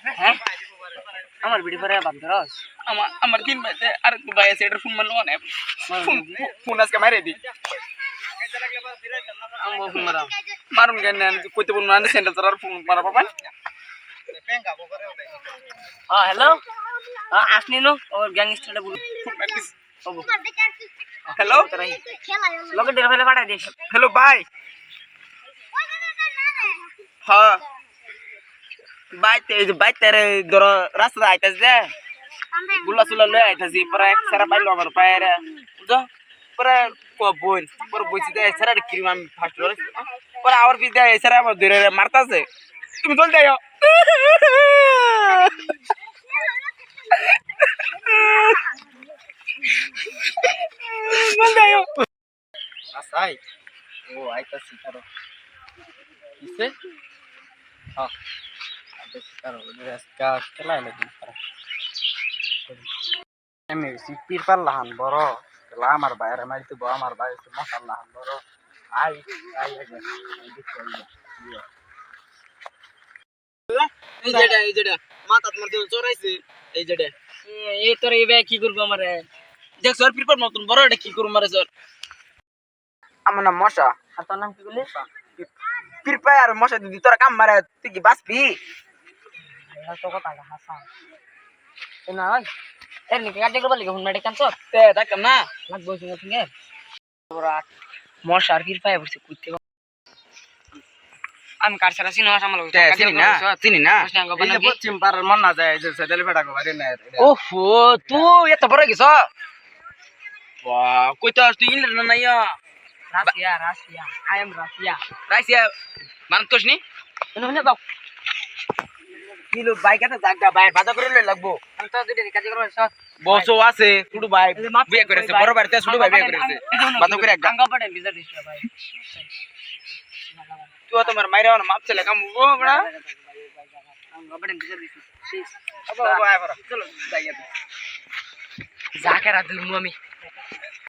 হ্যাঁ আমার ভিডিও করে বাদ ধরস আমার তিন ভাইতে আর একটু ভাই আছে এটার ফোন মারলো না ফোন আজকে মারে দি মারুন কেন কইতে বলুন না সেন্টার তার ফোন মারা পাবেন হ্যালো আসনি নো ওর গ্যাংস্টারটা বল হ্যালো লোকে ডেরা ফেলে পাঠাই দিস হ্যালো ভাই হ্যাঁ বাইতে ধরো রাস্তা আইতাছে যে গুলা সুলা লয়ে আইতাছি পরে এক সারা বাইলো আমার পায়ের বুঝো পরে বই পরে বইছি দে সারা ক্রিম আমি ফার্স্ট পরে আবার পিছ দে সারা আমার ধরে মারতাছে তুমি চল যাও চল যাও আসাই ও আইতাছি কারো কিসে হ্যাঁ কারো রেস্কা খেলাই লাগি আমি সিপির পাল্লাহান বড় আমার বাইরে মারিতে বড় আমার বাইরে মশাল্লাহান বড় আই আই এই যেটা মাথা তোমার চড়াইছে এই যেটা এই তোর এই কি করবো আমার দেখ স্যার পিরপার মতন বড় এটা কি করবো মারে স্যার আমার নাম মশা আর তোর নাম কি বললি পিরপাই আর মশা দিদি তোরা কাম মারে তুই কি বাঁচবি তো কথা হাসান না ভাই এর নিকে কাটে করবার লিখে ফোন মেডে কানছর তে ডাকতাম না লাগবো শুনে শুনে মশার ফির পায়ে বসে কুইতে আমি কার সারা সিনেমা সামলাবো চিনি না এই যে পশ্চিম পাড়ার মন না যায় যে সেদালি ফেটা কো বাড়ি না ওহো তুই এত বড় গেছ বাহ কইতো তুই ইংল্যান্ড না নাইয়া Russia I am Russia Russia মানতোস নি শুনে দাও কিলো বাইক আছে জাগা বাইরে বাজার করে লই লাগবো আমি তো দুইটা কাজ করব সব বসও আছে ছোট ভাই বিয়ে করেছে বড় বাড়িতে ছোট ভাই বিয়ে করেছে বাজার করে এক গাঙ্গা পাড়ে বিজা দিছ ভাই তুই তোমার মাইরা না মাপ চলে কাম ও বড়া গাঙ্গা পাড়ে বিজা দিছ বাবা চলো যাইয়া জাকেরা দিলমু আমি